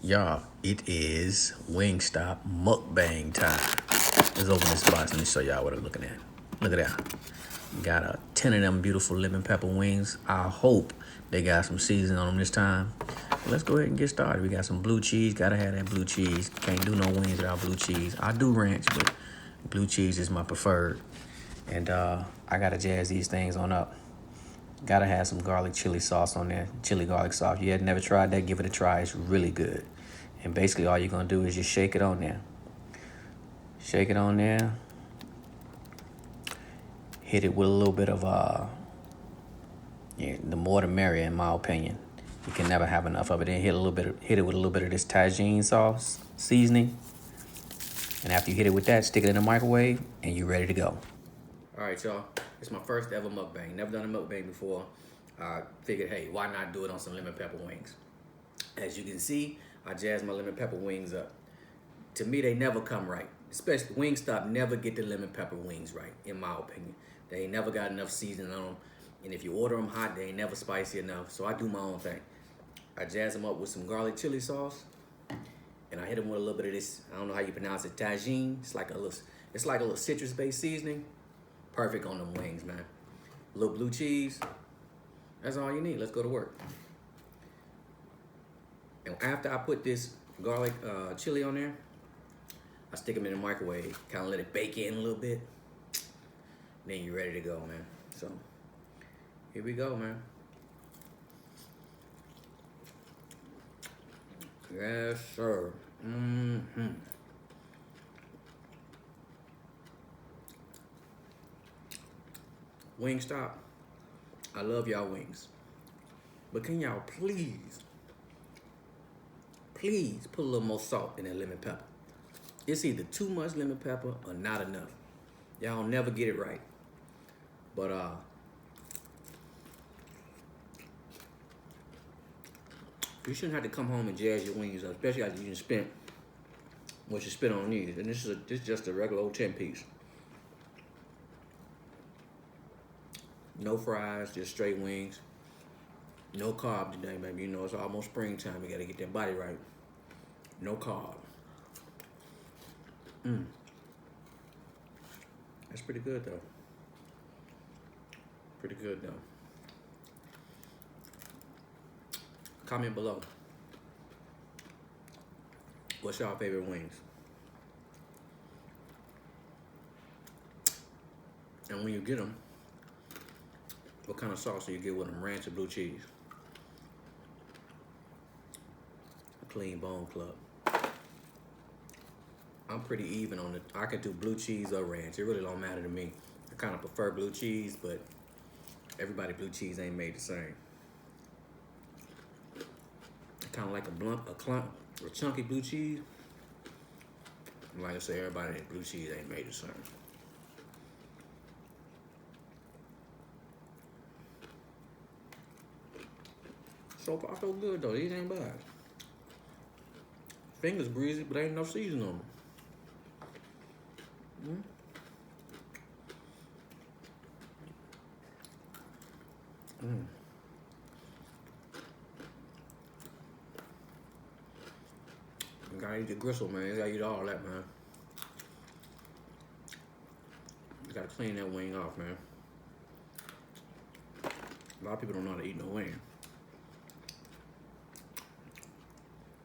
Y'all, it is Wingstop Mukbang time. Let's open this box. Let me show y'all what I'm looking at. Look at that. Got 10 of them beautiful lemon pepper wings. I hope they got some seasoning on them this time. Let's go ahead and get started. We got some blue cheese. Gotta have that blue cheese. Can't do no wings without blue cheese. I do ranch, but blue cheese is my preferred. And I gotta jazz these things on up. Gotta have some garlic chili sauce on there. Chili garlic sauce. You had never tried that, give it a try. It's really good. And basically all you're gonna do is just shake it on there. Shake it on there. Hit it with a little bit of the more the merrier in my opinion. You can never have enough of it. Then hit it with a little bit of this tagine sauce seasoning. And after you hit it with that, stick it in the microwave and you're ready to go. All right, y'all. It's my first ever mukbang. Never done a mukbang before. I figured, hey, why not do it on some lemon pepper wings? As you can see, I jazzed my lemon pepper wings up. To me, they never come right. Especially Wingstop never get the lemon pepper wings right, in my opinion. They ain't never got enough seasoning on them. And if you order them hot, they ain't never spicy enough. So I do my own thing. I jazz them up with some garlic chili sauce. And I hit them with a little bit of this, I don't know how you pronounce it, tagine. It's like a little citrus-based seasoning. Perfect on them wings, man. A little blue cheese. That's all you need. Let's go to work. And after I put this garlic chili on there, I stick them in the microwave, kind of let it bake in a little bit. Then you're ready to go, man. So, here we go, man. Yes, sir. Wingstop, I love y'all wings. But can y'all please put a little more salt in that lemon pepper. It's either too much lemon pepper or not enough. Y'all never get it right. But you shouldn't have to come home and jazz your wings up, especially after you spent what you spent on these. And this is just a regular old 10-piece. No fries, just straight wings. No carb today, baby. You know it's almost springtime. We gotta get that body right. No carb. That's pretty good though. Pretty good though. Comment below. What's your favorite wings? And when you get them, what kind of sauce do you get with them? Ranch or blue cheese? Clean Bone Club. I'm pretty even on it. I could do blue cheese or ranch. It really don't matter to me. I kind of prefer blue cheese, but everybody blue cheese ain't made the same. Kind of like a chunky blue cheese. Like I say, everybody blue cheese ain't made the same. So far, so good though. These ain't bad. Fingers greasy, but ain't no seasoning on them. You gotta eat the gristle, man. You gotta eat all that, man. You gotta clean that wing off, man. A lot of people don't know how to eat no wing.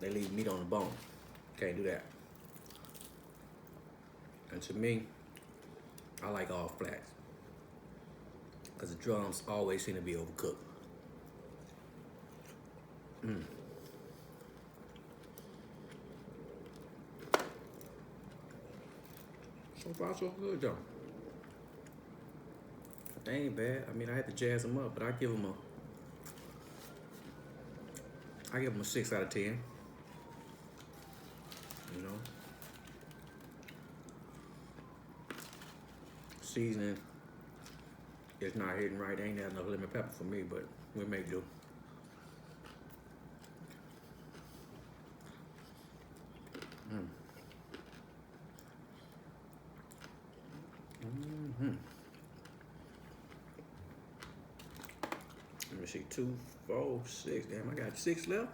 They leave meat on the bone. Can't do that. And to me, I like all flats. Because the drums always seem to be overcooked. So far, so good, though. They ain't bad. I mean, I had to jazz them up, but I give them a 6 out of 10. You know? Seasoning is not hitting right. Ain't got enough lemon pepper for me, but we make do. Let me see, 2, 4, 6. Damn, I got 6 left.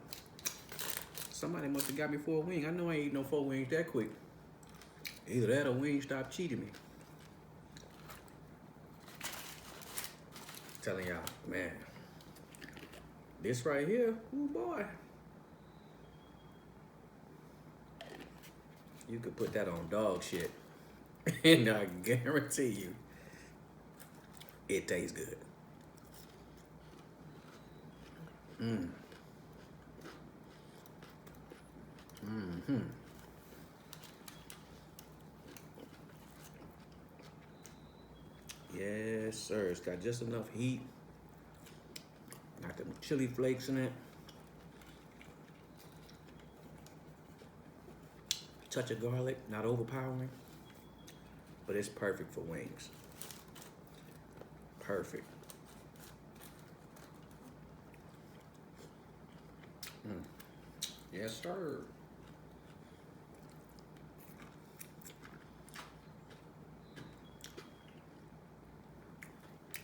Somebody must have got me 4 wings. I know I ain't eat no 4 wings that quick. Either that or Wingstop cheated me. Telling y'all, man, this right here, oh boy. You could put that on dog shit. And I guarantee you, it tastes good. Yes, sir. It's got just enough heat. Got them chili flakes in it. Touch of garlic, not overpowering. But it's perfect for wings. Perfect. Yes, sir.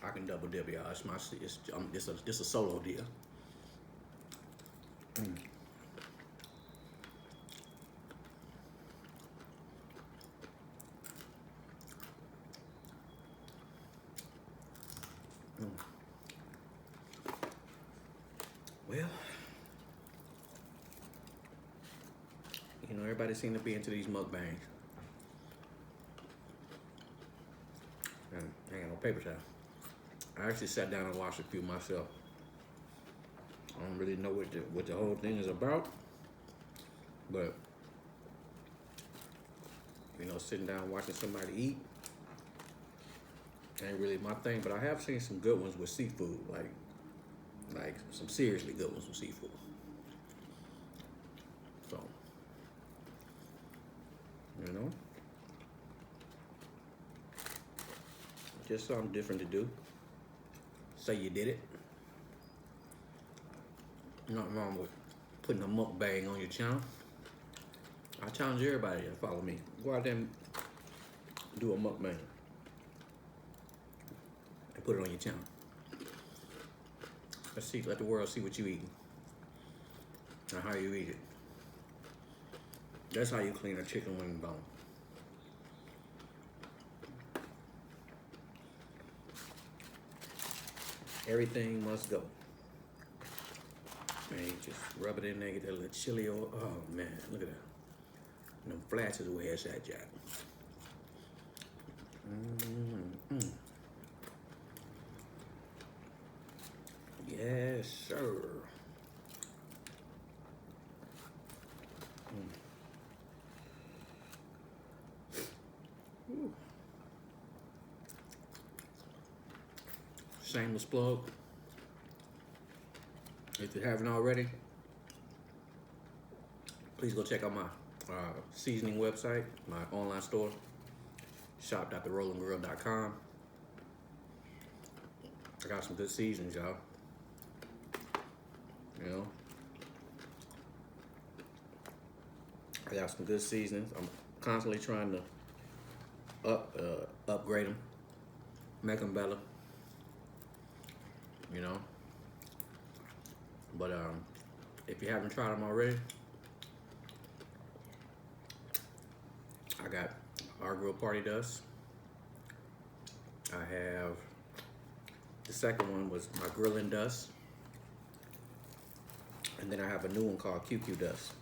I can double dip, y'all. It's a solo deal. Well, you know, everybody seem to be into these mukbangs. And I ain't got no paper towel. I actually sat down and watched a few myself. I don't really know what the whole thing is about, but you know, sitting down watching somebody eat ain't really my thing. But I have seen some good ones with seafood, like some seriously good ones with seafood. So, you know, just something different to do. Say you did it. Nothing wrong with putting a mukbang on your channel. I challenge everybody to follow me. Go out there and do a mukbang and put it on your channel. Let's see, let the world see what you eating and how you eat it. That's how you clean a chicken wing bone. Everything must go. Man, you just rub it in there, get that little chili oil. Oh man, look at that. And them flats is where it's at, Jack. Yes, sir. Shameless plug. If you haven't already, please go check out my seasoning website, my online store, shop.therollinggrill.com. I got some good seasonings, y'all. You know, I got some good seasonings. I'm constantly trying to upgrade them, make them better. You know, but if you haven't tried them already, I got our grill party dust. I have the second one was my grilling dust, and then I have a new one called QQ dust,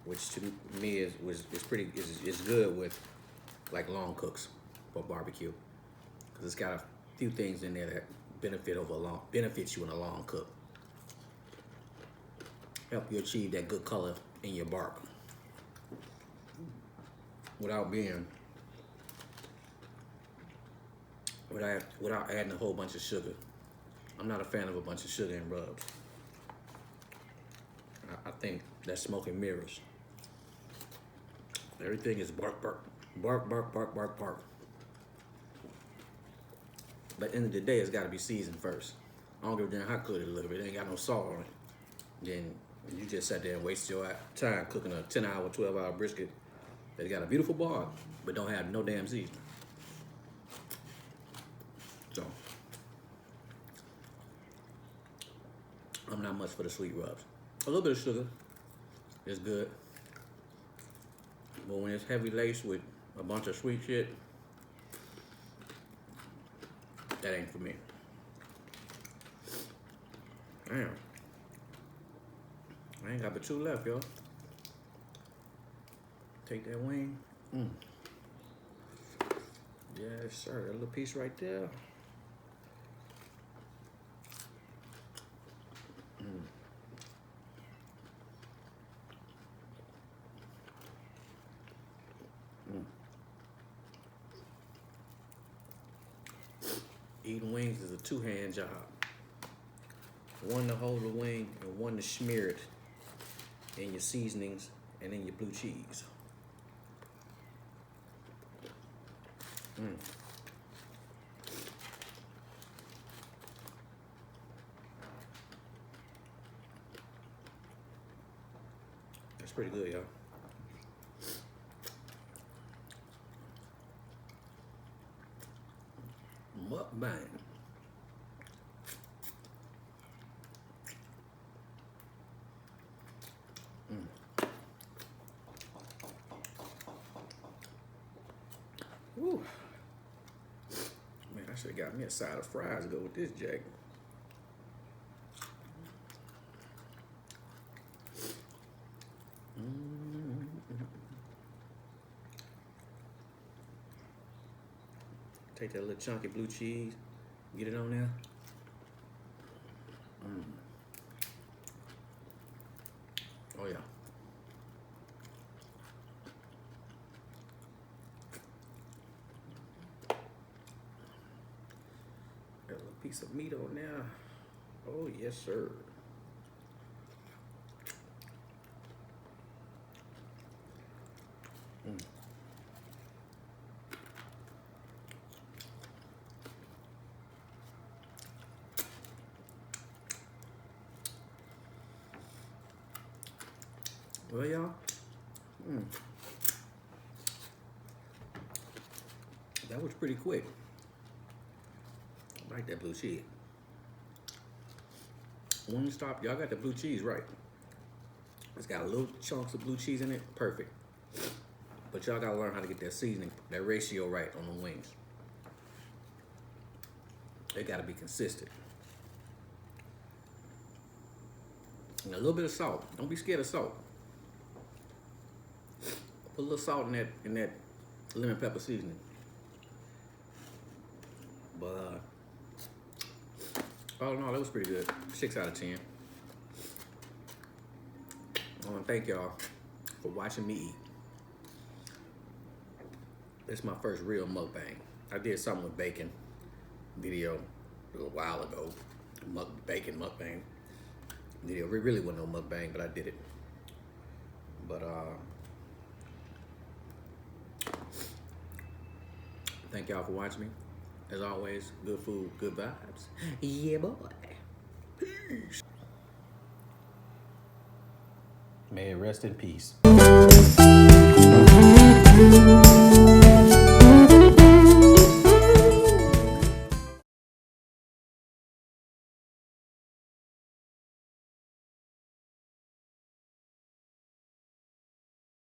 which to me is good with like long cooks for barbecue, because it's got a few things in there that benefits you in a long cook. Help you achieve that good color in your bark without adding a whole bunch of sugar. I'm not a fan of a bunch of sugar and rubs. I think that's smoke and mirrors. Everything is bark, bark, bark, bark, bark, bark, bark. But at the end of the day, it's got to be seasoned first. I don't give a damn how good it looks. If it ain't got no salt on it, then you just sat there and wasted your time cooking a 10-hour, 12-hour brisket that got a beautiful bark, but don't have no damn seasoning. So, I'm not much for the sweet rubs. A little bit of sugar, it's good. But when it's heavy laced with a bunch of sweet shit, that ain't for me. Damn. I ain't got but 2 left, y'all. Take that wing. Yes, sir. That little piece right there. Eating wings is a 2-hand job. One to hold the wing and one to smear it in your seasonings and in your blue cheese. That's pretty good, y'all. Mukbang. Woo. Man, I should have got me a side of fries to go with this jack. Take that little chunky blue cheese, get it on there. Oh yeah. Got a little piece of meat on there. Oh yes, sir. Well, y'all, that was pretty quick. I like that blue cheese. Wingstop, y'all got the blue cheese right. It's got little chunks of blue cheese in it, perfect. But y'all gotta learn how to get that seasoning, that ratio right on the wings. They gotta be consistent. And a little bit of salt. Don't be scared of salt. Put a little salt in that lemon pepper seasoning. But all in all, that was pretty good. 6 out of 10. I want to thank y'all for watching me eat. This is my first real mukbang. I did something with bacon video a little while ago. Bacon mukbang video. It really wasn't no mukbang, but I did it. But thank y'all for watching me. As always, good food, good vibes. Yeah, boy. Peace. May it rest in peace.